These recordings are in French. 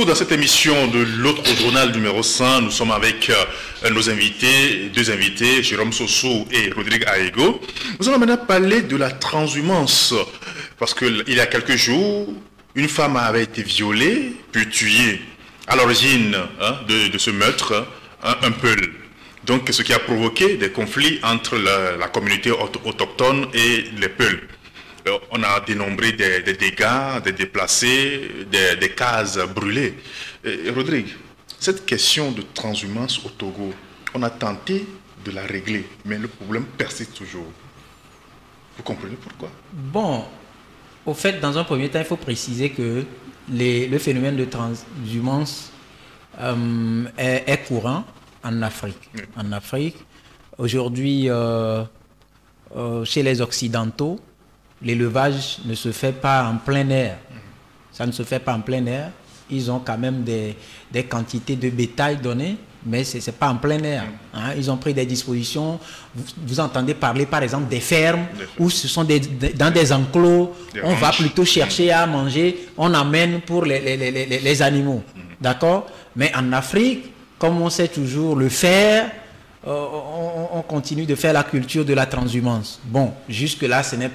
retour dans cette émission de l'autre journal numéro 100. Nous sommes avec nos invités, deux invités, Jérôme Sossou et Rodrigue Aego. Nous allons maintenant parler de la transhumance. Parce qu'il y a quelques jours, une femme avait été violée, puis tuée. À l'origine de ce meurtre, un Peul. Donc, ce qui a provoqué des conflits entre la communauté autochtone et les Peuls. On a dénombré des dégâts, des déplacés, des cases brûlées. Rodrigue, cette question de transhumance au Togo, on a tenté de la régler, mais le problème persiste toujours. Vous comprenez pourquoi? Bon, au fait, dans un premier temps, il faut préciser que le phénomène de transhumance est courant en Afrique. Oui. En Afrique, aujourd'hui, chez les Occidentaux, l'élevage ne se fait pas en plein air. Ça ne se fait pas en plein air. Ils ont quand même des quantités de bétail données, mais ce n'est pas en plein air. Hein. Ils ont pris des dispositions. Vous entendez parler, par exemple, des fermes, où ce sont dans des enclos. On va plutôt chercher à manger. On amène pour les animaux. D'accord? Mais en Afrique, comme on sait toujours le faire, on continue de faire la culture de la transhumance. Bon, jusque-là, ce n'est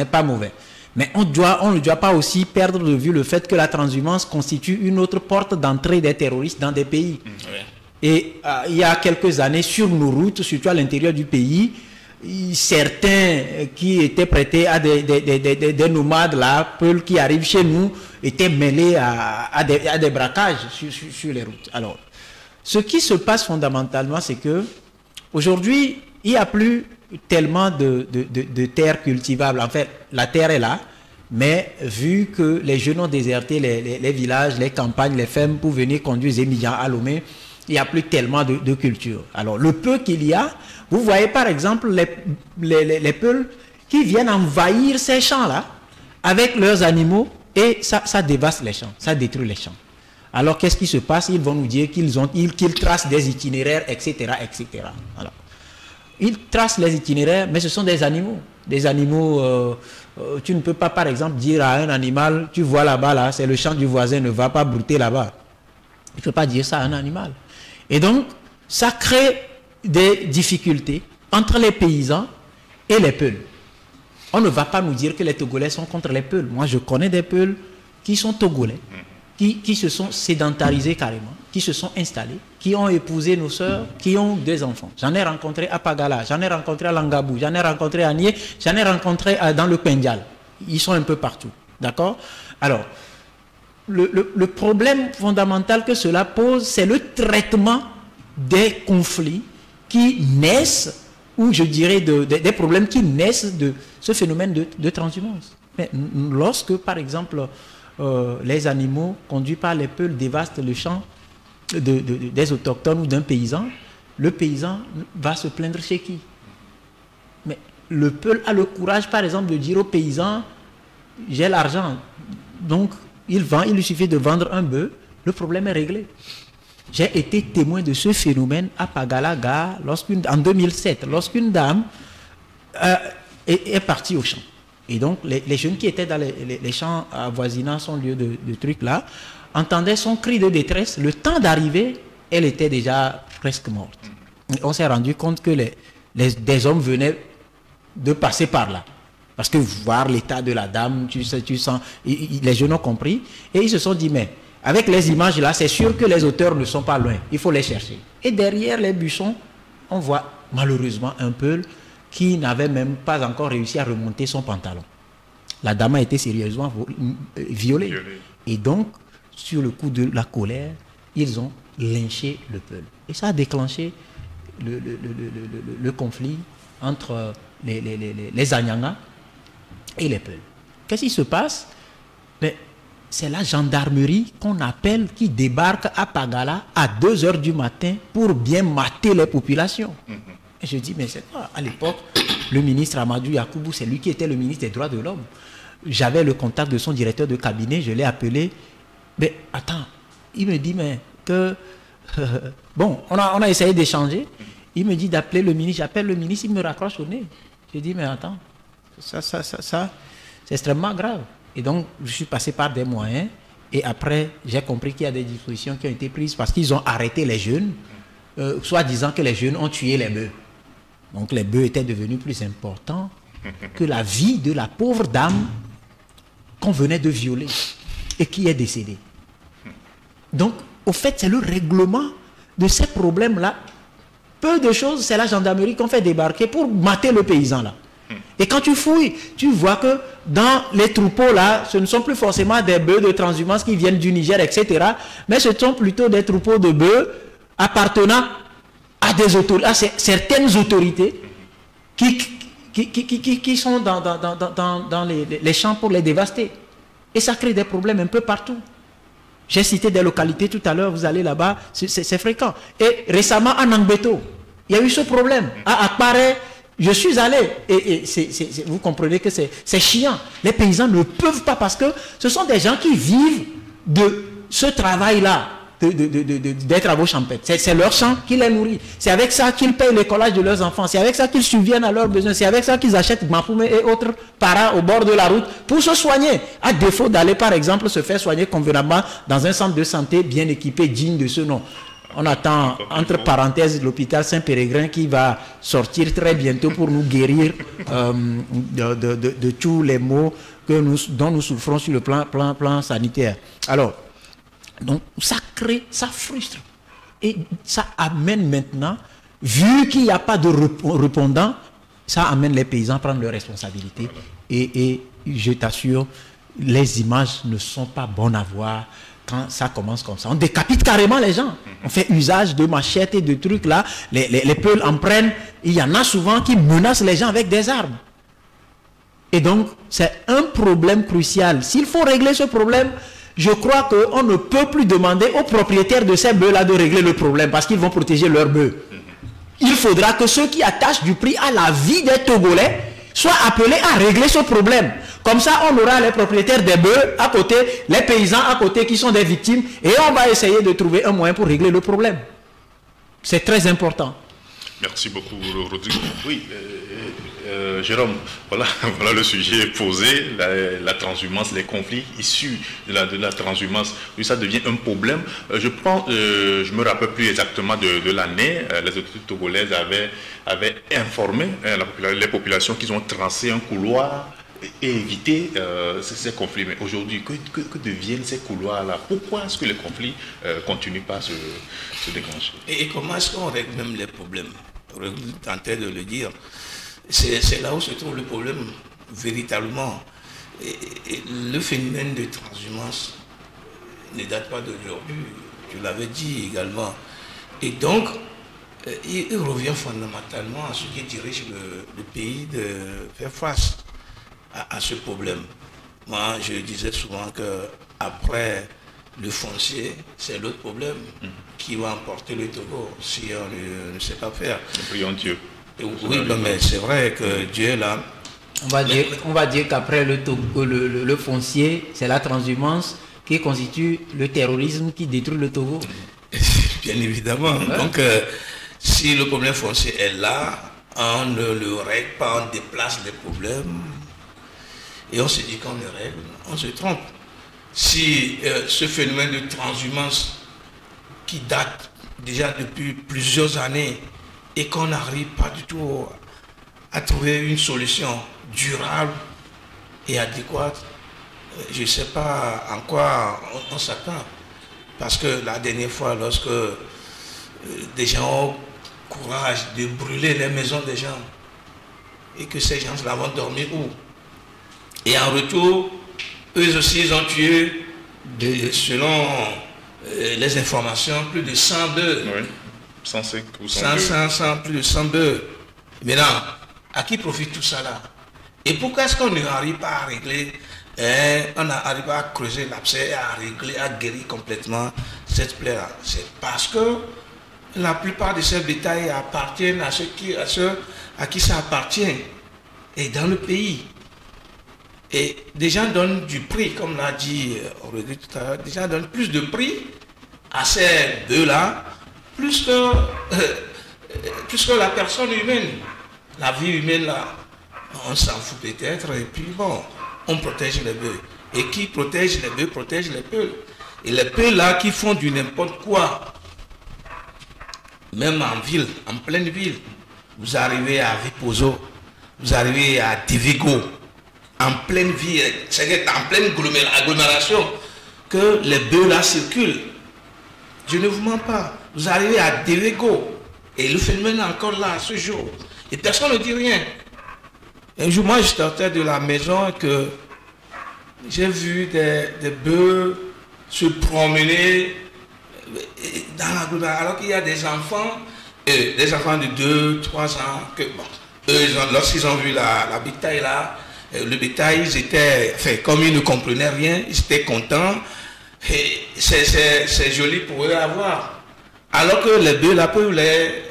pas mauvais. Mais on ne doit pas aussi perdre de vue le fait que la transhumance constitue une autre porte d'entrée des terroristes dans des pays. Et il y a quelques années, sur nos routes, surtout à l'intérieur du pays, certains qui étaient prêtés à des nomades là, Peuls qui arrivent chez nous, étaient mêlés à des braquages sur les routes. Alors, ce qui se passe fondamentalement, c'est que aujourd'hui, il n'y a plus tellement de terres cultivables. En fait, la terre est là, mais vu que les jeunes ont déserté les villages, les campagnes, les fermes pour venir conduire les migrants à Lomé, il n'y a plus tellement de culture. Alors, le peu qu'il y a, vous voyez par exemple les Peuls qui viennent envahir ces champs-là avec leurs animaux et ça dévaste les champs, ça détruit les champs. Alors, qu'est-ce qui se passe? Ils vont nous dire qu'ils tracent des itinéraires, etc., etc. Alors, ils tracent les itinéraires, mais ce sont des animaux. Des animaux, tu ne peux pas, par exemple, dire à un animal, tu vois là-bas, là, c'est le champ du voisin, ne va pas brouter là-bas. Tu ne peux pas dire ça à un animal. Et donc, ça crée des difficultés entre les paysans et les Peuls. On ne va pas nous dire que les Togolais sont contre les Peuls. Moi, je connais des Peuls qui sont Togolais, qui se sont sédentarisés carrément, qui se sont installés, qui ont épousé nos sœurs, qui ont des enfants. J'en ai rencontré à Pagala, j'en ai rencontré à Langabou, j'en ai rencontré à Nié, j'en ai rencontré dans le Pendial. Ils sont un peu partout. D'accord? Alors, le problème fondamental que cela pose, c'est le traitement des conflits qui naissent, ou je dirais des problèmes qui naissent de ce phénomène de transhumance. Mais lorsque, par exemple, les animaux conduits par les Peuls dévastent le champ des autochtones ou d'un paysan, le paysan va se plaindre chez qui? Mais le Peul a le courage, par exemple, de dire au paysan, j'ai l'argent, donc il vend, il lui suffit de vendre un bœuf, le problème est réglé. J'ai été témoin de ce phénomène à Pagalaga en 2007, lorsqu'une dame est partie au champ. Et donc, les jeunes qui étaient dans les champs avoisinant son lieu de truc là, entendaient son cri de détresse. Le temps d'arriver, elle était déjà presque morte. Et on s'est rendu compte que des hommes venaient de passer par là. Parce que voir l'état de la dame, tu sens, les jeunes ont compris. Et ils se sont dit, mais avec les images là, c'est sûr que les auteurs ne sont pas loin. Il faut les chercher. Et derrière les buissons, on voit malheureusement un Peul qui n'avait même pas encore réussi à remonter son pantalon. La dame a été sérieusement violée. Et donc, sur le coup de la colère, ils ont lynché le Peul. Et ça a déclenché le conflit entre les Anyanga et les Peuls. Qu'est-ce qui se passe? C'est la gendarmerie qu'on appelle qui débarque à Pagala à 2 h du matin pour bien mater les populations. Et je dis, mais c'est quoi? À l'époque, le ministre Amadou Yakoubou, c'est lui qui était le ministre des Droits de l'Homme. J'avais le contact de son directeur de cabinet, je l'ai appelé. Mais attends, il me dit, mais que... bon, on a essayé d'échanger. Il me dit d'appeler le ministre. J'appelle le ministre, il me raccroche au nez. Je dis, mais attends, ça c'est extrêmement grave. Et donc, je suis passé par des moyens Et après, j'ai compris qu'il y a des dispositions qui ont été prises parce qu'ils ont arrêté les jeunes, soit disant que les jeunes ont tué les bœufs. Donc les bœufs étaient devenus plus importants que la vie de la pauvre dame qu'on venait de violer et qui est décédée. Donc, au fait, c'est le règlement de ces problèmes-là. Peu de choses, c'est la gendarmerie qu'on fait débarquer pour mater le paysan là. Et quand tu fouilles, tu vois que dans les troupeaux là, ce ne sont plus forcément des bœufs de transhumance qui viennent du Niger, etc. Mais ce sont plutôt des troupeaux de bœufs appartenant à certaines autorités qui sont dans les champs pour les dévaster. Et ça crée des problèmes un peu partout. J'ai cité des localités tout à l'heure, vous allez là-bas, c'est fréquent. Et récemment, à Nangbeto, il y a eu ce problème. À Akpare, je suis allé, et vous comprenez que c'est chiant. Les paysans ne peuvent pas, parce que ce sont des gens qui vivent de ce travail-là, des travaux champêtres. C'est leur champ qui les nourrit. C'est avec ça qu'ils payent l'écolage de leurs enfants. C'est avec ça qu'ils subviennent à leurs besoins. C'est avec ça qu'ils achètent Mafoumé et autres parents au bord de la route pour se soigner. À défaut d'aller, par exemple, se faire soigner convenablement dans un centre de santé bien équipé, digne de ce nom. On attend, entre parenthèses, l'hôpital Saint-Péregrin qui va sortir très bientôt pour nous guérir de tous les maux dont nous souffrons sur le plan sanitaire. Alors, donc ça crée, ça frustre. Et ça amène maintenant, vu qu'il n'y a pas de répondant, ça amène les paysans à prendre leurs responsabilités. Et je t'assure, les images ne sont pas bonnes à voir quand ça commence comme ça. On décapite carrément les gens. On fait usage de machettes et de trucs là. Les peuls en prennent. Il y en a souvent qui menacent les gens avec des armes. Et donc, c'est un problème crucial. S'il faut régler ce problème, je crois qu'on ne peut plus demander aux propriétaires de ces bœufs-là de régler le problème parce qu'ils vont protéger leurs bœufs. Il faudra que ceux qui attachent du prix à la vie des Togolais soient appelés à régler ce problème. Comme ça, on aura les propriétaires des bœufs à côté, les paysans à côté qui sont des victimes et on va essayer de trouver un moyen pour régler le problème. C'est très important. Merci beaucoup, Rodrigue. Oui, Jérôme, voilà le sujet posé, la transhumance, les conflits issus de la transhumance. Oui, ça devient un problème. Je me rappelle plus exactement de l'année. Les autorités togolaises avaient informé les populations qu'ils ont tracé un couloir et éviter ces conflits. Mais aujourd'hui, que deviennent ces couloirs-là? Pourquoi est-ce que les conflits continuent pas à se déclencher? Et comment est-ce qu'on règle même les problèmes? Je tentais de le dire. C'est là où se trouve le problème, véritablement. Et le phénomène de transhumance ne date pas d'aujourd'hui, tu l'avais dit également. Et donc, il revient fondamentalement à ceux qui dirigent le pays de faire face à ce problème. Moi, je disais souvent qu'après le foncier, c'est l'autre problème qui va emporter le Togo si on ne sait pas faire. Prions Dieu. Oui, mais c'est vrai que Dieu est là. On va dire qu'après le foncier, c'est la transhumance qui constitue le terrorisme qui détruit le Togo. Bien évidemment. Ouais. Donc, si le problème foncier est là, on ne le règle pas, on déplace les problèmes et on se dit qu'on le règle, on se trompe. Si ce phénomène de transhumance qui date déjà depuis plusieurs années et qu'on n'arrive pas du tout à trouver une solution durable et adéquate, je ne sais pas en quoi on s'attend. Parce que la dernière fois, lorsque des gens ont courage de brûler les maisons des gens et que ces gens-là vont dormir où? Et en retour, eux aussi, ils ont tué, selon les informations, plus de 100 bœufs. Oui, 105 ou 100 plus de 100 bœufs. Maintenant, à qui profite tout ça là? Et pourquoi est-ce qu'on n'arrive pas à régler, on n'arrive pas à creuser l'abcès, à régler, à guérir complètement cette plaie-là? C'est parce que la plupart de ces bétails appartiennent à ceux à qui ça appartient, et dans le pays. Et des gens donnent du prix, comme l'a dit Rodrigue tout à l'heure, des gens donnent plus de prix à ces bœufs-là, plus que la personne humaine. La vie humaine, là, on s'en fout peut-être, et puis bon, on protège les bœufs. Et qui protège les bœufs, protège les peuls. Et les peuls là qui font du n'importe quoi, même en ville, en pleine ville, vous arrivez à Vipozo, vous arrivez à Divigo, en pleine ville, c'est en pleine agglomération que les bœufs là circulent. Je ne vous mens pas. Vous arrivez à Divigo et le phénomène est encore là ce jour. Et personne ne dit rien. Un jour, moi, je sortais de la maison et que j'ai vu des bœufs se promener dans l'agglomération, alors qu'il y a des enfants de 2, 3 ans, que bon, eux, lorsqu'ils ont vu la bétail là, le bétail, ils étaient, enfin, comme ils ne comprenaient rien, ils étaient contents, et c'est joli pour eux à voir. Alors que les bœufs là peuvent les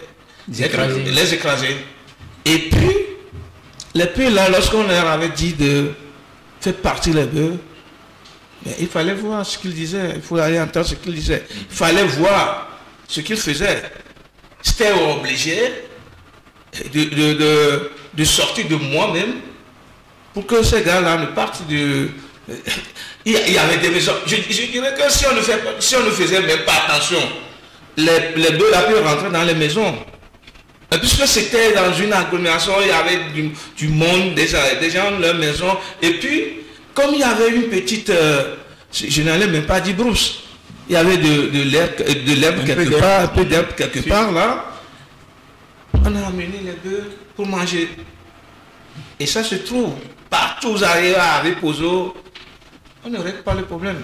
écraser. Et puis, les bœufs là, lorsqu'on leur avait dit de faire partir les bœufs, mais il fallait voir ce qu'ils disaient, il fallait aller entendre ce qu'ils disaient, il fallait voir ce qu'ils faisaient. C'était obligé de sortir de moi-même pour que ces gars-là ne partent de... Il y avait des maisons. Je dirais que si on ne faisait même pas attention, les bœufs là peuvent rentrer dans les maisons. Et puisque c'était dans une agglomération, il y avait du monde, des gens dans leur maison. Et puis, comme il y avait une petite, je n'allais même pas dire brousse, il y avait de l'herbe quelque part, un peu d'herbe quelque part là, on a amené les bœufs pour manger. Et ça se trouve, partout vous arrivez à Vipozo, on ne règle pas le problème.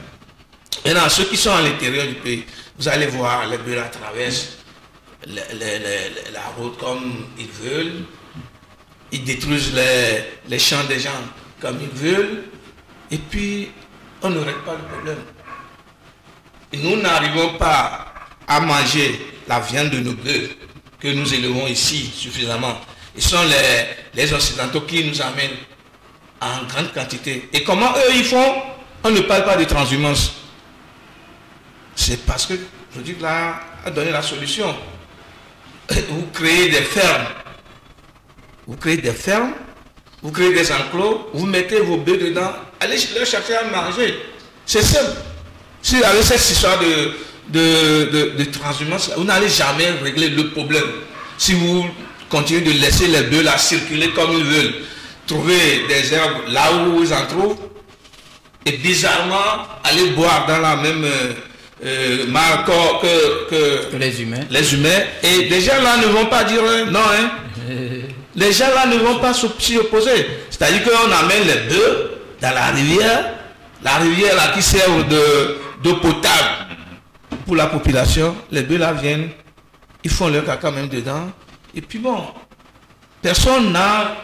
Maintenant, ceux qui sont à l'intérieur du pays, vous allez voir, les bœufs là traversent la route comme ils veulent, ils détruisent les champs des gens comme ils veulent, et puis on ne règle pas le problème. Et nous n'arrivons pas à manger la viande de nos bœufs que nous élevons ici suffisamment. Ce sont les Occidentaux qui nous amènent en grande quantité. Et comment eux ils font? On ne parle pas de transhumance. C'est parce que je dis là a donné la solution. Vous créez des fermes. Vous créez des fermes, vous créez des enclos, vous mettez vos bœufs dedans, allez leur chercher à manger. C'est simple. Si avec cette histoire de transhumance, vous n'allez jamais régler le problème. Si vous continuez de laisser les bœufs là circuler comme ils veulent, trouver des herbes là où ils en trouvent, et bizarrement aller boire dans la même marque que les humains. Et les gens là ne vont pas dire non, hein. Les gens là ne vont pas s'y opposer. C'est-à-dire qu'on amène les bœufs dans la rivière là qui sert d'eau potable pour la population. Les bœufs là viennent, ils font leur caca même dedans. Et puis bon, personne n'a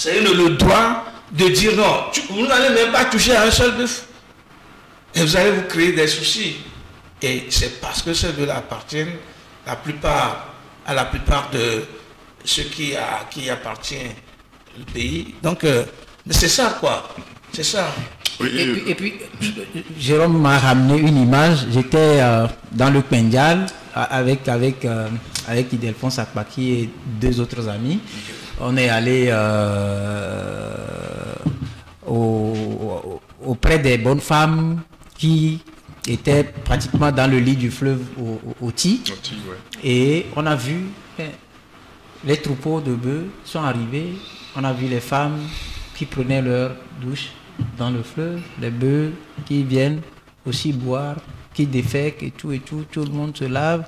le droit de dire non. Vous n'allez même pas toucher à un seul bœuf. Et vous allez vous créer des soucis. Et c'est parce que ces bœufs-là appartiennent à la plupart de ceux qui appartiennent au pays. Donc, c'est ça quoi. C'est ça. Et puis, Jérôme m'a ramené une image. J'étais dans le Pendial avec Idelphonse Akpaki et 2 autres amis. On est allé auprès des bonnes femmes qui étaient pratiquement dans le lit du fleuve Oti. Ouais. Et on a vu les troupeaux de bœufs sont arrivés. On a vu les femmes qui prenaient leur douche dans le fleuve, les bœufs qui viennent aussi boire, qui défèquent et tout, tout le monde se lave.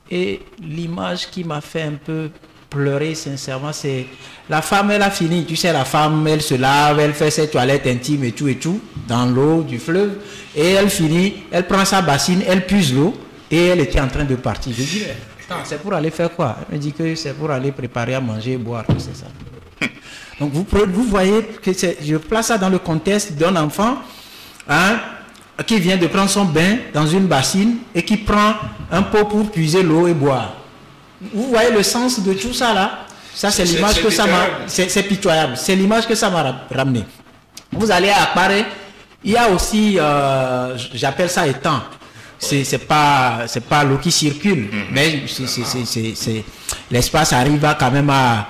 Et l'image qui m'a fait un peu pleurer sincèrement, c'est la femme, elle a fini, tu sais, la femme, elle se lave, elle fait ses toilettes intimes et tout, dans l'eau du fleuve, et elle finit, elle prend sa bassine, elle puise l'eau, et elle était en train de partir. Je dis, c'est pour aller faire quoi? Elle me dit que c'est pour aller préparer à manger et boire, c'est ça. Donc vous voyez que je place ça dans le contexte d'un enfant qui vient de prendre son bain dans une bassine et qui prend un pot pour puiser l'eau et boire. Vous voyez le sens de tout ça là? Ça c'est l'image que ça m'a... C'est pitoyable. C'est l'image que ça m'a ramené. Vous allez à Akpare, il y a aussi, j'appelle ça étang. C'est pas l'eau qui circule, mais l'espace arrive quand même à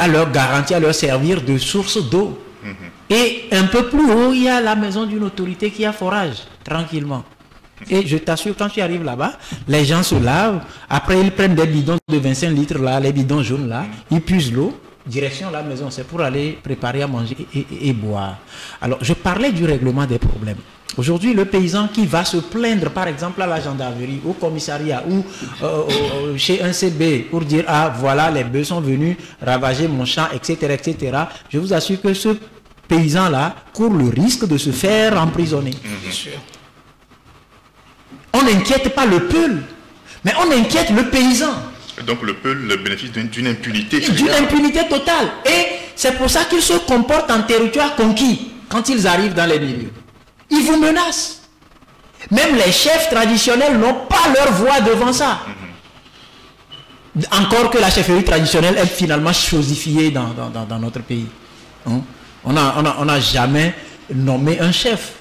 leur garantir, à leur servir de source d'eau. Et un peu plus haut, il y a la maison d'une autorité qui a forage, tranquillement. Et je t'assure, quand tu arrives là-bas, les gens se lavent. Après, ils prennent des bidons de 25 litres, là, les bidons jaunes, là. Ils puisent l'eau, direction la maison. C'est pour aller préparer à manger et boire. Alors, je parlais du règlement des problèmes. Aujourd'hui, le paysan qui va se plaindre, par exemple, à la gendarmerie, au commissariat ou chez un CB pour dire « Ah, voilà, les bœufs sont venus ravager mon champ, etc. etc. » Je vous assure que ce paysan-là court le risque de se faire emprisonner. Bien sûr. On n'inquiète pas le peuple, mais on inquiète le paysan. Donc le peuple bénéficie d'une impunité. D'une impunité totale. Et c'est pour ça qu'ils se comportent en territoire conquis quand ils arrivent dans les milieux. Ils vous menacent. Même les chefs traditionnels n'ont pas leur voix devant ça. Encore que la chefferie traditionnelle est finalement chosifiée dans notre pays. Hein? On n'a jamais nommé un chef.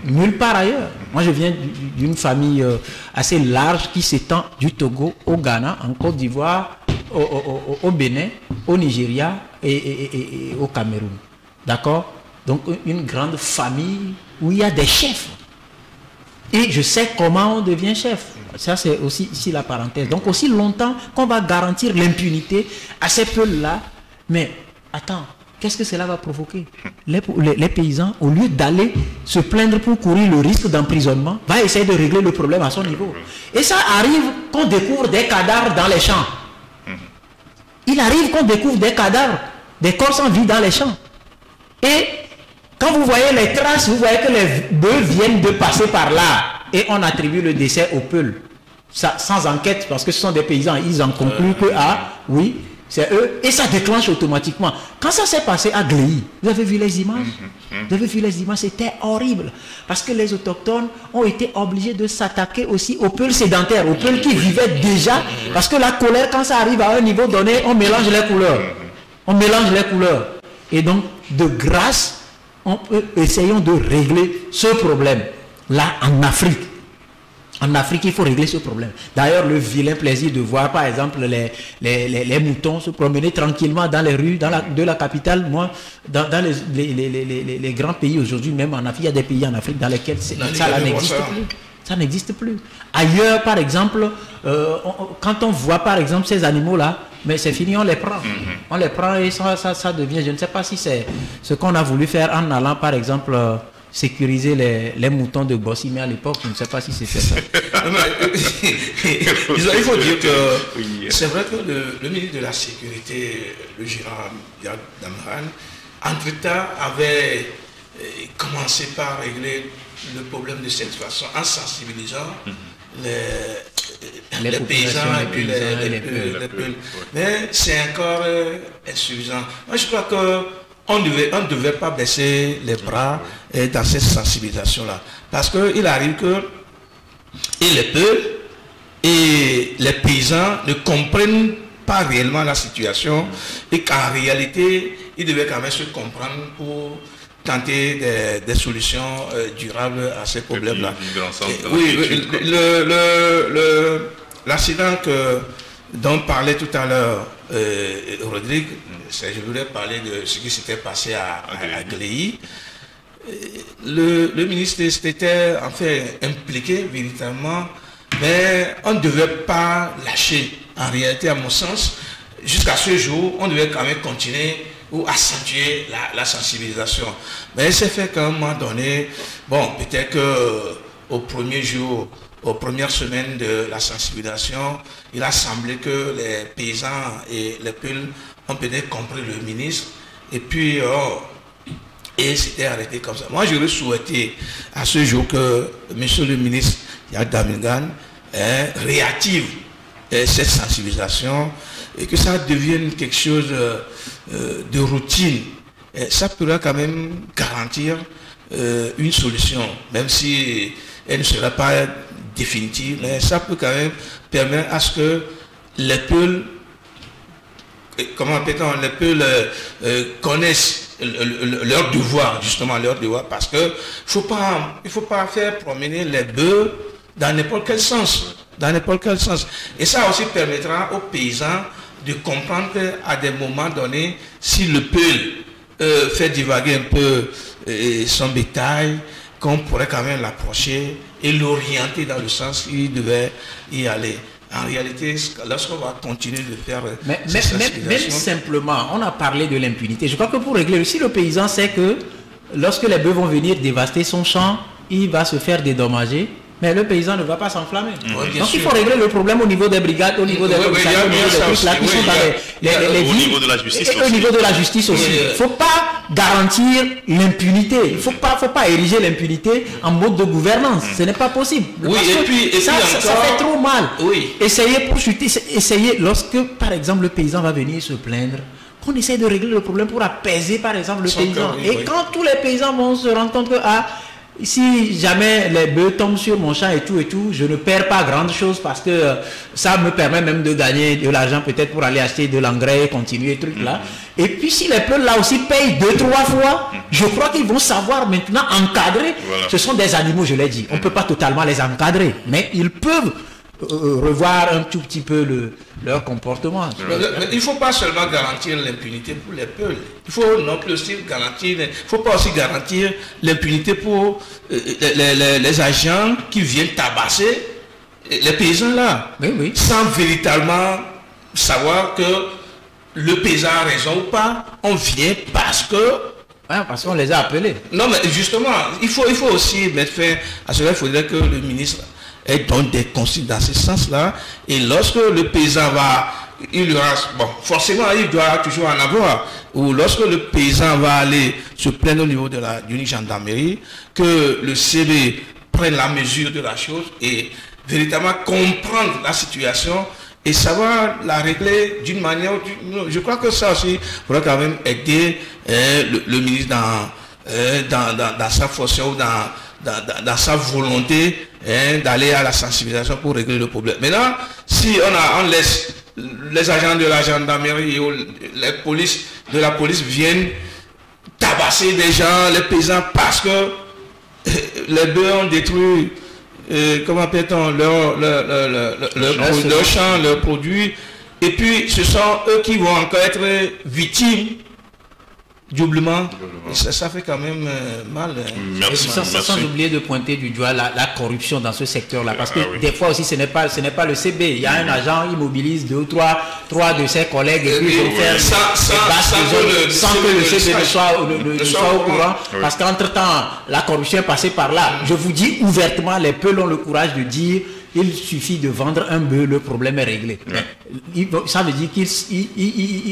Nulle part ailleurs. Moi, je viens d'une famille assez large qui s'étend du Togo au Ghana, en Côte d'Ivoire, au Bénin, au Nigeria et au Cameroun. D'accord? Donc, une grande famille où il y a des chefs. Et je sais comment on devient chef. Ça, c'est aussi ici la parenthèse. Donc, aussi longtemps qu'on va garantir l'impunité à ces peuples-là. Mais, attends. Qu'est-ce que cela va provoquer? Les paysans, au lieu d'aller se plaindre pour courir le risque d'emprisonnement, va essayer de régler le problème à son niveau. Et ça arrive qu'on découvre des cadavres dans les champs. Il arrive qu'on découvre des cadavres, des corps sans vie dans les champs. Et quand vous voyez les traces, vous voyez que les bœufs viennent de passer par là. Et on attribue le décès aux peuls. Sans enquête, parce que ce sont des paysans. Ils en concluent que, oui, c'est eux, et ça déclenche automatiquement. Quand ça s'est passé à Gléy, vous avez vu les images? Vous avez vu les images, c'était horrible. Parce que les autochtones ont été obligés de s'attaquer aussi aux peuples sédentaires, aux peuples qui vivaient déjà. Parce que la colère, quand ça arrive à un niveau donné, on mélange les couleurs. On mélange les couleurs. Et donc, de grâce, essayons de régler ce problème-là en Afrique. En Afrique, il faut régler ce problème. D'ailleurs, le vilain plaisir de voir, par exemple, les moutons se promener tranquillement dans les rues de la capitale. Moi, dans les grands pays aujourd'hui, même en Afrique, il y a des pays en Afrique dans lesquels ça n'existe plus. Ça n'existe plus. Ailleurs, par exemple, quand on voit, par exemple, ces animaux-là, mais c'est fini, on les prend. On les prend et ça devient, je ne sais pas si c'est ce qu'on a voulu faire en allant, par exemple, sécuriser les moutons de Bossie, mais à l'époque, je ne sais pas si c'était ça. Il faut dire que c'est vrai que le ministre de la Sécurité, le gérant Yad Damran, entre-temps avait commencé par régler le problème de cette façon, en sensibilisant les paysans et puis les peuples. Mais c'est encore insuffisant. Moi, je crois que on ne devait pas baisser les bras dans cette sensibilisation-là. Parce qu'il arrive que les peuples et les paysans ne comprennent pas réellement la situation et qu'en réalité, ils devaient quand même se comprendre pour tenter des solutions durables à ces problèmes-là. Oui, l'accident dont parlait tout à l'heure Rodrigue, je voulais parler de ce qui s'était passé à Gléy. Le ministre s'était en fait impliqué véritablement, mais on ne devait pas lâcher. En réalité, à mon sens, jusqu'à ce jour, on devait quand même continuer ou accentuer la sensibilisation. Mais c'est fait qu'à un moment donné, bon, peut-être qu'au premier jour, aux premières semaines de la sensibilisation, il a semblé que les paysans et les peuples ont peut-être compris le ministre et puis et c'était arrêté comme ça. Moi, j'aurais souhaité à ce jour que monsieur le ministre Yad Damran réactive cette sensibilisation et que ça devienne quelque chose de routine. Et ça pourrait quand même garantir une solution, même si elle ne sera pas définitive, mais ça peut quand même permettre à ce que les peuples, comment appelle-t-on, les peuples connaissent leur devoir, justement leur devoir, parce que il faut pas faire promener les bœufs dans n'importe quel sens, Et ça aussi permettra aux paysans de comprendre qu'à des moments donnés, si le peuple fait divaguer un peu son bétail, qu'on pourrait quand même l'approcher et l'orienter dans le sens qu'il devait y aller. En réalité, lorsqu'on va continuer de faire... Même simplement, on a parlé de l'impunité. Je crois que pour régler, si le paysan sait que lorsque les bœufs vont venir dévaster son champ, il va se faire dédommager, mais le paysan ne va pas s'enflammer. Donc il faut régler le problème au niveau des brigades, au niveau des commissariats, au niveau des trucs là qui sont dans les villes, au niveau de la justice et au niveau de la justice aussi. Il ne faut pas garantir l'impunité. Il ne faut pas ériger l'impunité en mode de gouvernance. Ce n'est pas possible. Oui, ça fait trop mal. Oui. Essayez, lorsque par exemple le paysan va venir se plaindre, qu'on essaye de régler le problème pour apaiser par exemple le paysan. Quand tous les paysans vont se rendre compte que si jamais les bœufs tombent sur mon champ et tout, je ne perds pas grande chose parce que ça me permet même de gagner de l'argent peut-être pour aller acheter de l'engrais et continuer truc là. Et puis si les bœufs là aussi payent 2-3 fois, je crois qu'ils vont savoir maintenant encadrer. Voilà. Ce sont des animaux, je l'ai dit. On ne peut pas totalement les encadrer, mais ils peuvent revoir un tout petit peu leur comportement. Mais il ne faut pas seulement garantir l'impunité pour les peuples. Il faut non plus aussi garantir, il faut pas aussi garantir l'impunité pour les agents qui viennent tabasser les paysans là. Oui. Sans véritablement savoir que le paysan a raison ou pas. On vient parce qu'on les a appelés. Non, mais justement, il faut aussi mettre fin à cela. Il faudrait que le ministre donne des consignes dans ce sens-là. Et lorsque le paysan forcément, il doit toujours en avoir. Ou lorsque le paysan va aller se plaindre au niveau d'une gendarmerie, que le CB prenne la mesure de la chose et véritablement comprendre la situation et savoir la régler d'une manière ou d'une autre. Je crois que ça aussi pourrait quand même aider le ministre dans sa fonction ou dans sa volonté d'aller à la sensibilisation pour régler le problème. Maintenant, si on laisse les agents de la gendarmerie ou les polices de la police viennent tabasser des gens, les paysans, parce que les bœufs ont détruit comment appelle-t-on leur champ, leurs produits, et puis ce sont eux qui vont encore être victimes doublement. Ça fait quand même mal. Merci. Sans oublier de pointer du doigt la corruption dans ce secteur-là. Parce que des fois aussi, ce n'est pas le CB. Il y a un agent, il mobilise 2 ou 3 de ses collègues et puis ils vont faire sans que le CB ne soit au courant. Parce qu'entre-temps, la corruption est passée par là. Je vous dis ouvertement, les peuples ont le courage de dire il suffit de vendre un bœuf, le problème est réglé. Ça veut dire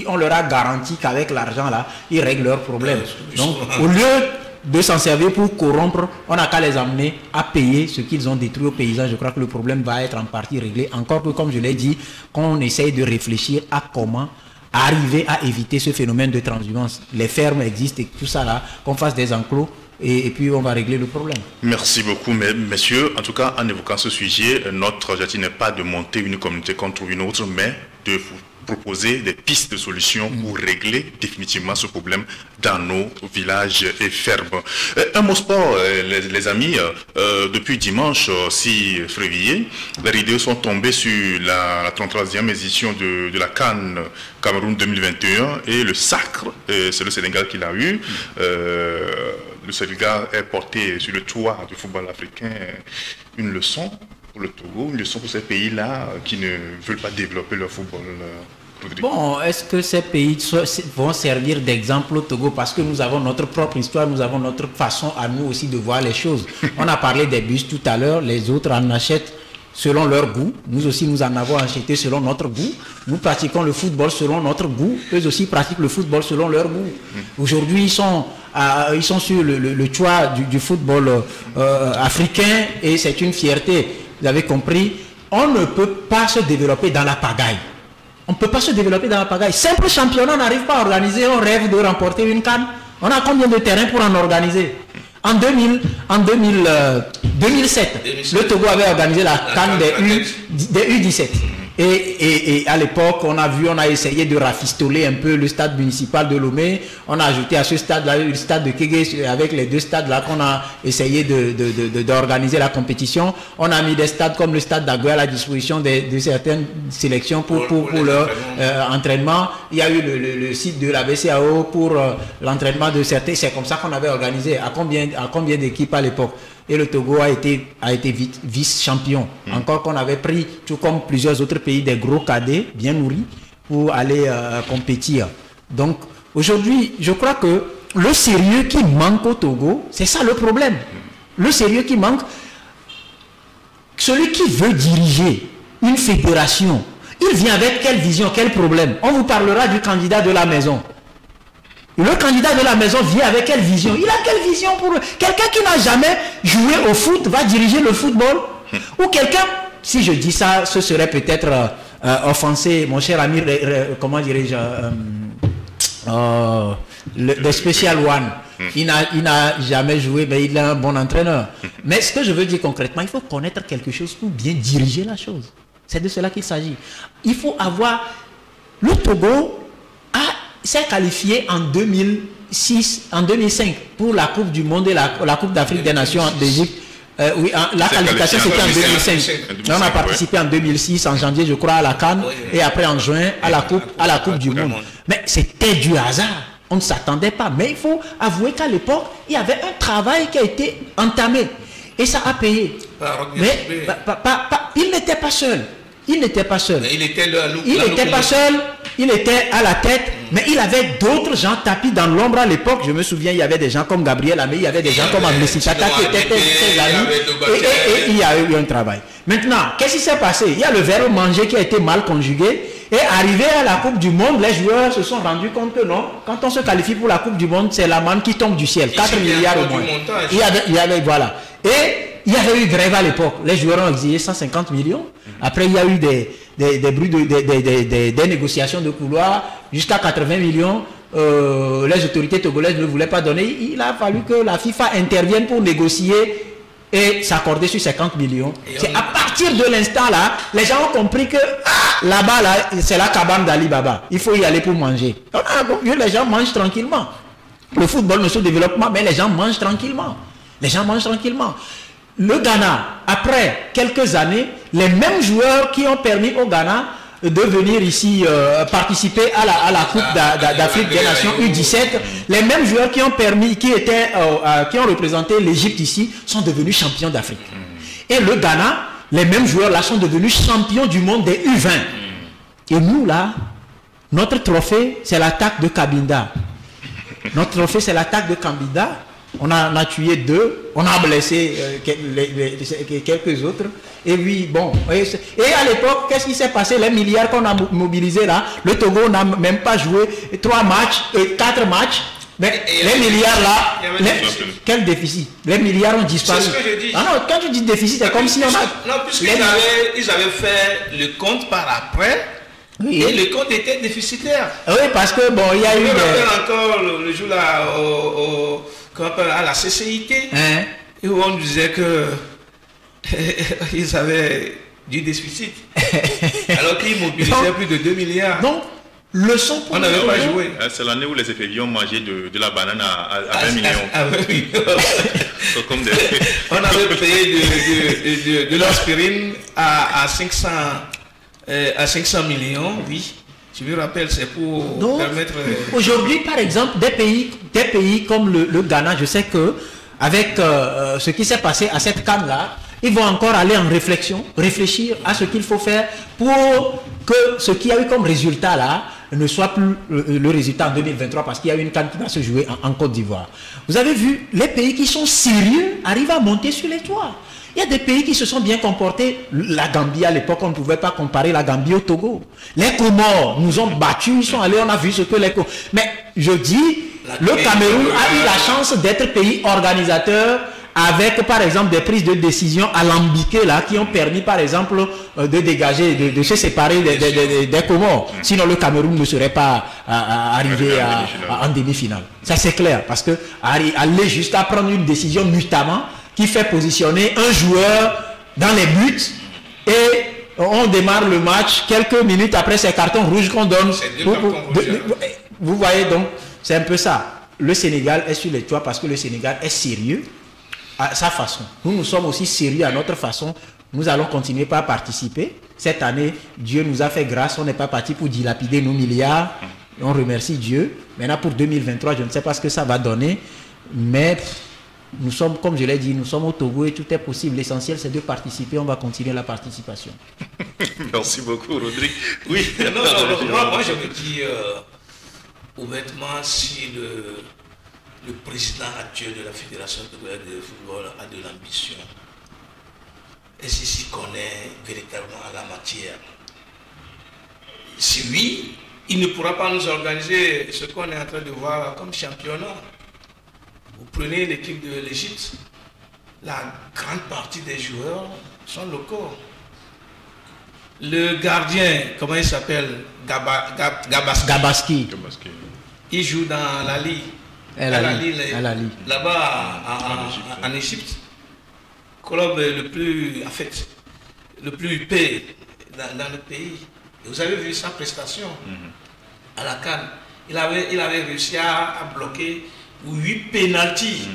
qu'on leur a garanti qu'avec l'argent là, ils règlent leurs problèmes. Donc, au lieu de s'en servir pour corrompre, on n'a qu'à les amener à payer ce qu'ils ont détruit aux paysans. Je crois que le problème va être en partie réglé. Encore que, comme je l'ai dit, qu'on essaye de réfléchir à comment arriver à éviter ce phénomène de transhumance. Les fermes existent et tout ça là, qu'on fasse des enclos. Et puis on va régler le problème. Merci beaucoup, messieurs. En tout cas, en évoquant ce sujet, notre objectif n'est pas de monter une communauté contre une autre, mais de vous proposer des pistes de solutions pour régler définitivement ce problème dans nos villages et fermes. Un mot sport, les amis, depuis dimanche 6 février, les rideaux sont tombés sur la 33e édition de la CAN Cameroun 2021 et le sacre, c'est le Sénégal qui l'a eu. Le Sénégal est porté sur le toit du football africain, une leçon pour le Togo, une leçon pour ces pays-là qui ne veulent pas développer leur football. Bon, est-ce que ces pays vont servir d'exemple au Togo? Parce que nous avons notre propre histoire, nous avons notre façon à nous aussi de voir les choses. On a parlé des bus tout à l'heure, les autres en achètent selon leur goût. Nous aussi, nous en avons acheté selon notre goût. Nous pratiquons le football selon notre goût. Eux aussi pratiquent le football selon leur goût. Aujourd'hui, ils sont sur le toit du football africain et c'est une fierté. Vous avez compris, on ne peut pas se développer dans la pagaille. On ne peut pas se développer dans la pagaille. Simple championnat, on n'arrive pas à organiser, on rêve de remporter une CAN. On a combien de terrains pour en organiser? En 2007, le Togo avait organisé la CAN des U17. Et à l'époque, on a essayé de rafistoler un peu le stade municipal de Lomé. On a ajouté à ce stade-là le stade de Kégué, avec les deux stades-là qu'on a essayé d'organiser la compétition. On a mis des stades comme le stade d'Agoua à la disposition de certaines sélections pour leur entraînement. Il y a eu le site de la BCAO pour l'entraînement de certains. C'est comme ça qu'on avait organisé. À combien d'équipes à l'époque? Et le Togo a été vice-champion. Encore qu'on avait pris, tout comme plusieurs autres pays, des gros cadets bien nourris pour aller compétir. Donc aujourd'hui, je crois que le sérieux qui manque au Togo, c'est ça le problème. Le sérieux qui manque, celui qui veut diriger une fédération, il vient avec quelle vision, quel problème? On vous parlera du candidat de la maison. Le candidat de la maison vient avec quelle vision? Il a quelle vision pour quelqu'un qui n'a jamais joué au foot va diriger le football? Ou quelqu'un, si je dis ça, ce serait peut-être offensé, mon cher ami, comment dirais-je, le Special One. Il n'a jamais joué, mais il est un bon entraîneur. Mais ce que je veux dire concrètement, il faut connaître quelque chose pour bien diriger la chose. C'est de cela qu'il s'agit. Il faut avoir... Le Togo s'est qualifié en 2006, en 2005 pour la Coupe du Monde et la Coupe d'Afrique des Nations d'Égypte. Oui, la qualification c'était en 2005. On a participé en 2006, en janvier je crois à la CAN, et après en juin à la Coupe du Monde. Mais c'était du hasard. On ne s'attendait pas. Mais il faut avouer qu'à l'époque, il y avait un travail qui a été entamé. Et ça a payé. Mais il n'était pas seul. Il n'était pas seul. Il n'était pas seul. Il était à la tête, mais il avait d'autres gens tapis dans l'ombre à l'époque. Je me souviens, il y avait des gens comme Gabriel Amé, il y avait des gens comme Amnesty Tata qui étaient ses amis. Et il y a eu un travail. Maintenant, qu'est-ce qui s'est passé? Il y a le verbe manger qui a été mal conjugué. Et arrivé à la Coupe du Monde, les joueurs se sont rendus compte que non, quand on se qualifie pour la Coupe du Monde, c'est la manne qui tombe du ciel. 4 milliards au moins. Voilà. Et il y avait eu grève à l'époque. Les joueurs ont exigé 150 millions. Après, il y a eu des bruits, des négociations de couloir jusqu'à 80 millions. Les autorités togolaises ne voulaient pas donner. Il a fallu que la FIFA intervienne pour négocier et s'accorder sur 50 millions. C'est à partir de l'instant là, les gens ont compris que là-bas, là, c'est la cabane d'Ali Baba. Il faut y aller pour manger. Les gens mangent tranquillement. Le football ne se développe pas, mais les gens mangent tranquillement. Les gens mangent tranquillement. Le Ghana, après quelques années, les mêmes joueurs qui ont permis au Ghana de venir ici participer à la Coupe d'Afrique des Nations U17, les mêmes joueurs qui ont représenté l'Égypte ici sont devenus champions d'Afrique. Et le Ghana, les mêmes joueurs là sont devenus champions du monde des U20. Et nous là, notre trophée c'est l'attaque de Cabinda. Notre trophée c'est l'attaque de Cabinda. On a tué 2, on a blessé quelques autres. Et oui, bon. Et à l'époque, qu'est-ce qui s'est passé? Les milliards qu'on a mobilisés là, le Togo n'a même pas joué 3 matchs, 4 matchs. Mais les milliards là, quel déficit? Les milliards ont disparu. C'est ce que je dis. Ah non, quand tu dis déficit, c'est comme si on a... Non, puisqu'ils avaient fait le compte par après. Oui. Et le compte était déficitaire. Oui, parce que bon, il y a eu... Je me rappelle encore le jour là, à la CCIT, où on disait que ils avaient du déficit. Alors qu'ils mobilisaient plus de 2 milliards. Donc, leçon pour on n'avait pas joué. C'est l'année où les effectifs ont mangé de la banane à 20 millions. À 20 millions. On avait payé de l'aspirine à 500 millions, oui. Je me rappelle, c'est pour permettre... Aujourd'hui, par exemple, des pays comme le Ghana, je sais que avec ce qui s'est passé à cette CAN-là, ils vont encore aller en réfléchir à ce qu'il faut faire pour que ce qu'il y a eu comme résultat là ne soit plus le résultat en 2023, parce qu'il y a une CAN qui va se jouer en Côte d'Ivoire. Vous avez vu, les pays qui sont sérieux arrivent à monter sur les toits. Il y a des pays qui se sont bien comportés. La Gambie, à l'époque, on ne pouvait pas comparer la Gambie au Togo. Les Comores nous ont battus, ils sont allés, on a vu ce que les Comores... Mais je dis, le Cameroun a eu la chance d'être pays organisateur avec, par exemple, des prises de décision alambiquées là, qui ont permis, par exemple, de dégager, de se séparer des Comores. Sinon, le Cameroun ne serait pas arrivé en demi-finale. Ça, c'est clair, parce que aller juste à prendre une décision nuitamment, qui fait positionner un joueur dans les buts et on démarre le match, quelques minutes après, c'est carton rouge qu'on donne. Vous voyez donc, c'est un peu ça. Le Sénégal est sur les toits parce que le Sénégal est sérieux à sa façon. Nous sommes aussi sérieux à notre façon. Nous allons continuer par participer. Cette année, Dieu nous a fait grâce. On n'est pas parti pour dilapider nos milliards. On remercie Dieu. Maintenant, pour 2023, je ne sais pas ce que ça va donner. Mais nous sommes, comme je l'ai dit, nous sommes au Togo et tout est possible. L'essentiel, c'est de participer. On va continuer la participation. Merci beaucoup, Rodrigue. Oui. Moi, je me dis ouvertement, si le président actuel de la Fédération togolaise de football a de l'ambition, et s'il connaît véritablement à la matière, si oui, il ne pourra pas nous organiser ce qu'on est en train de voir comme championnat. Vous prenez l'équipe de l'Égypte, la grande partie des joueurs sont locaux. Le gardien, comment il s'appelle, Gabaski. Il joue dans la Ligue. Là-bas en Égypte. Club le plus huppé dans le pays. Et vous avez vu sa prestation à la CAN. Il avait réussi à bloquer 8 pénaltys.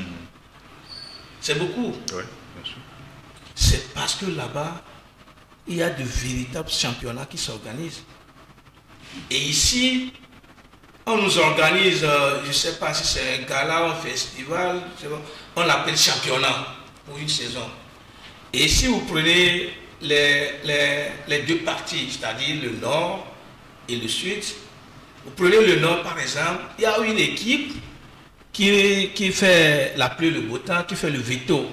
C'est beaucoup. Ouais, bien sûr. C'est parce que là-bas, il y a de véritables championnats qui s'organisent. Et ici, on nous organise, je ne sais pas si c'est un gala, un festival, on l'appelle championnat pour une saison. Et si vous prenez les deux parties, c'est-à-dire le nord et le sud, vous prenez le nord par exemple, il y a une équipe qui fait la pluie, le beau temps, qui fait le veto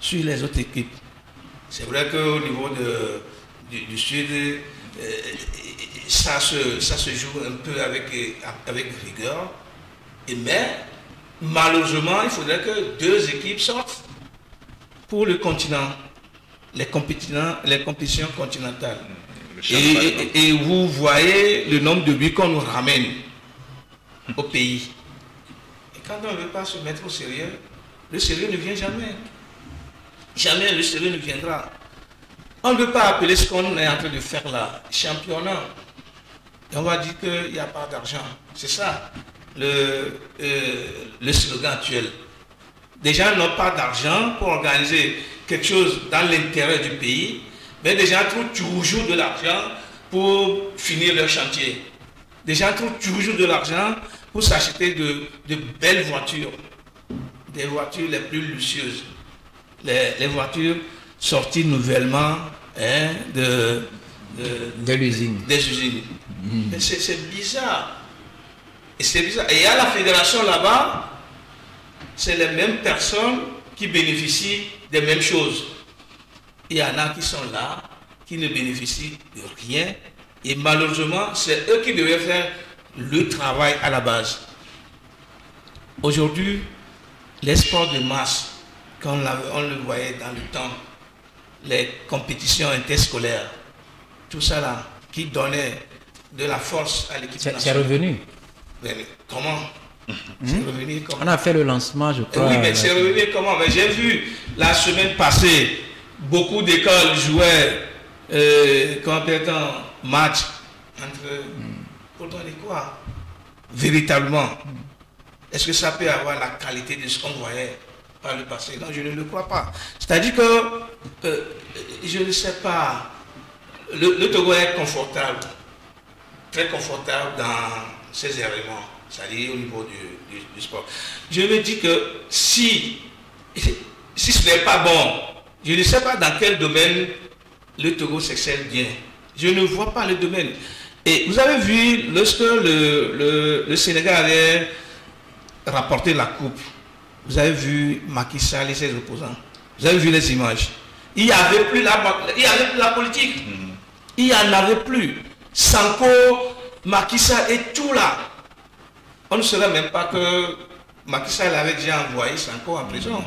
sur les autres équipes. C'est vrai qu'au niveau du sud, ça se joue un peu avec rigueur. Mais malheureusement, il faudrait que 2 équipes sortent pour le continent, les compétitions continentales. Et vous voyez le nombre de buts qu'on nous ramène au pays. Et quand on ne veut pas se mettre au sérieux, le sérieux ne vient jamais. Jamais le sérieux ne viendra. On ne veut pas appeler ce qu'on est en train de faire là championnat. Et on va dire qu'il n'y a pas d'argent. C'est ça le slogan actuel. Des gens n'ont pas d'argent pour organiser quelque chose dans l'intérêt du pays, mais des gens trouvent toujours de l'argent pour finir leur chantier. Des gens trouvent toujours de l'argent pour s'acheter de belles voitures, des voitures les plus luxueuses, les voitures sorties nouvellement de l'usine. Des usines. Mais c'est bizarre. Et c'est bizarre. Et à la fédération là-bas, c'est les mêmes personnes qui bénéficient des mêmes choses. Il y en a qui sont là, qui ne bénéficient de rien. Et malheureusement, c'est eux qui devaient faire le travail à la base. Aujourd'hui, les sports de masse, comme on le voyait dans le temps, les compétitions interscolaires, tout ça là, qui donnait de la force à l'équipe nationale. C'est revenu. Mais comment? C'est revenu comment? On a fait le lancement, je crois. Oui, mais c'est revenu comment? Mais j'ai vu la semaine passée, beaucoup d'écoles jouaient match entre... Pour donner quoi? Véritablement. Est-ce que ça peut avoir la qualité de ce qu'on voyait par le passé? Non, je ne le crois pas. C'est-à-dire que, je ne sais pas, le Togo est confortable, très confortable dans ses événements, c'est-à-dire au niveau du sport. Je me dis que si ce n'est pas bon, je ne sais pas dans quel domaine le Togo s'excelle bien. Je ne vois pas le domaine. Et vous avez vu, lorsque le Sénégal avait rapporté la coupe, vous avez vu Macky Sall et ses opposants. Vous avez vu les images. Il n'y avait plus la politique. Il n'y en avait plus. Sanko, Macky Sall et tout là. On ne saurait même pas que Macky Sall avait déjà envoyé Sanko en prison.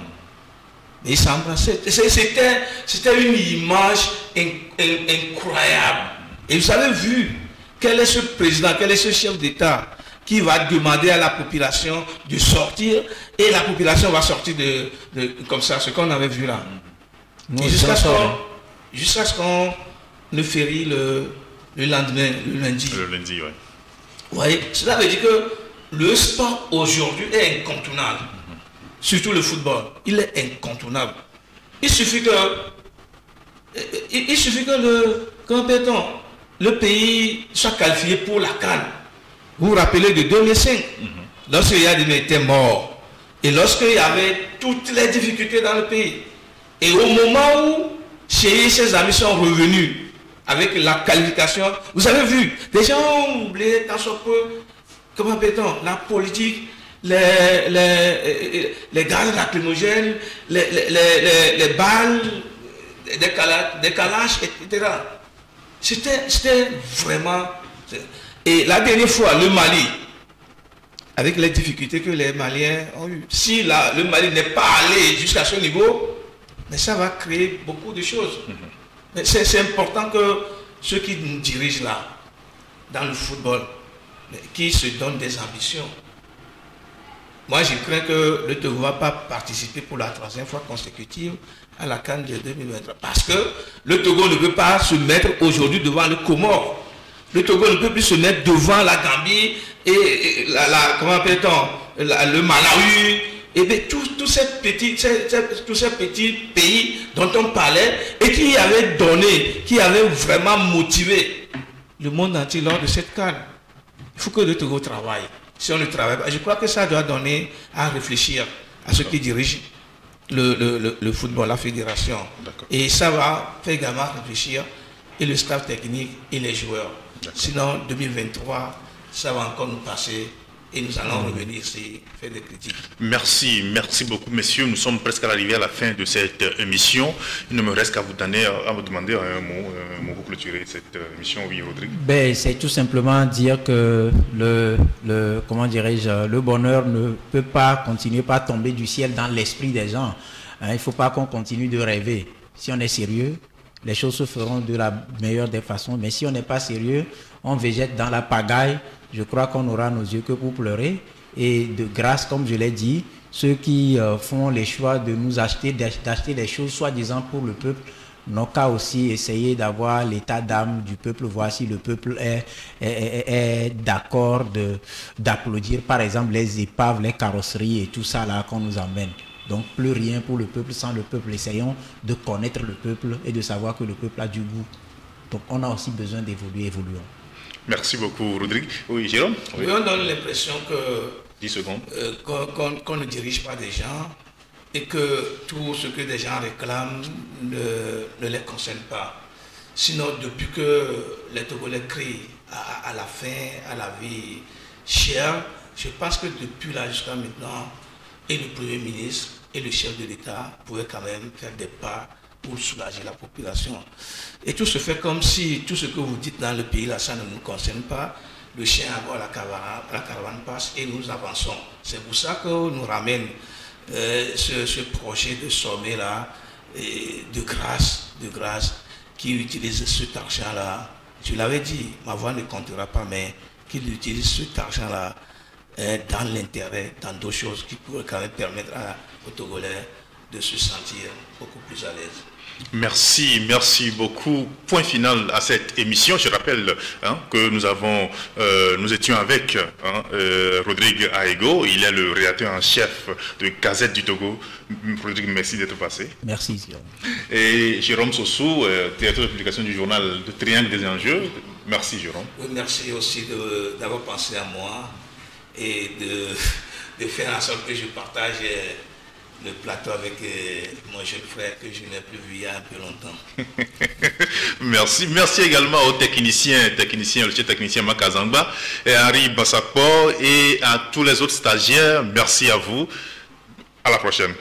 Mais il s'embrassait. C'était une image incroyable. Et vous avez vu quel est ce président, quel est ce chef d'État qui va demander à la population de sortir et la population va sortir comme ça, ce qu'on avait vu là. Jusqu'à ce qu'on ne férit le lendemain, le lundi. Le lundi, oui. Vous voyez, cela veut dire que le sport aujourd'hui est incontournable. Surtout le football. Il est incontournable. Il suffit que le pays soit qualifié pour la CAN. Vous vous rappelez de 2005, lorsque Yadine était mort, et lorsqu'il y avait toutes les difficultés dans le pays. Et au moment où ses amis sont revenus avec la qualification, vous avez vu, les gens ont oublié tant soit peu, comment appelle-t-on, la politique, les gaz lacrymogènes, les balles, des calages, etc. C'était vraiment... Et la dernière fois, le Mali, avec les difficultés que les Maliens ont eues, si le Mali n'est pas allé jusqu'à ce niveau, mais ça va créer beaucoup de choses. Mais c'est important que ceux qui nous dirigent là, dans le football, qui se donnent des ambitions. Moi, je crains que le Togo ne va pas participer pour la 3e fois consécutive à la CAN de 2023. Parce que le Togo ne peut pas se mettre aujourd'hui devant le Comore. Le Togo ne peut plus se mettre devant la Gambie et comment appelle-t-on, le Malawi, et bien tous ces petits pays dont on parlait et qui avaient donné, qui avaient vraiment motivé le monde entier lors de cette CAN. Il faut que le Togo travaille. Si on ne travaille pas, je crois que ça doit donner à réfléchir à ceux qui dirigent le football, la fédération. Et ça va faire également réfléchir et le staff technique et les joueurs. Sinon, 2023, ça va encore nous passer et nous allons revenir ici faire des critiques. Merci beaucoup, messieurs. Nous sommes presque arrivés à la fin de cette émission. Il ne me reste qu'à vous demander un mot pour clôturer cette émission. Oui, Rodrigue. Ben, c'est tout simplement dire que comment dirais-je, le bonheur ne peut pas continuer par tomber du ciel dans l'esprit des gens. Il ne faut pas qu'on continue de rêver. Si on est sérieux, les choses se feront de la meilleure des façons. Mais si on n'est pas sérieux, on végète dans la pagaille. Je crois qu'on aura nos yeux que pour pleurer. Et de grâce, comme je l'ai dit, ceux qui font les choix de nous d'acheter des choses soi-disant pour le peuple, n'ont qu'à aussi essayer d'avoir l'état d'âme du peuple, voir si le peuple est d'accord d'applaudir, par exemple, les épaves, les carrosseries et tout ça là qu'on nous emmène. Donc plus rien pour le peuple sans le peuple. Essayons de connaître le peuple et de savoir que le peuple a du goût. Donc on a aussi besoin d'évoluer, évoluons. Merci beaucoup, Rodrigue. Oui, Jérôme. Oui, on donne l'impression que 10 secondes. Qu'on ne dirige pas des gens et que tout ce que des gens réclament ne les concerne pas. Sinon, depuis que les Togolais crient à la faim, à la vie chère, je pense que depuis là jusqu'à maintenant, et le Premier ministre et le chef de l'État pouvaient quand même faire des pas pour soulager la population. Et tout se fait comme si tout ce que vous dites dans le pays, là, ça ne nous concerne pas. Le chien à bord, la caravane passe et nous avançons. C'est pour ça que nous ramène ce projet de sommet-là, de grâce, qui utilise cet argent-là. Je l'avais dit, ma voix ne comptera pas, mais qu'il utilise cet argent-là dans l'intérêt, dans d'autres choses qui pourraient quand même permettre aux Togolais de se sentir beaucoup plus à l'aise. Merci beaucoup. Point final à cette émission. Je rappelle que nous étions avec Rodrigue Aego. Il est le rédacteur en chef de Gazette du Togo. Rodrigue, merci d'être passé. Merci. Et Jérôme Sossou, directeur de publication du journal de Triangle des Enjeux. Merci Jérôme. Oui, merci aussi d'avoir pensé à moi et de faire en sorte que je partage le plateau avec mon jeune frère que je n'ai plus vu il y a un peu longtemps. Merci également aux techniciens, le chef technicien Makazangba et Henri Bassapo et à tous les autres stagiaires. Merci à vous. À la prochaine.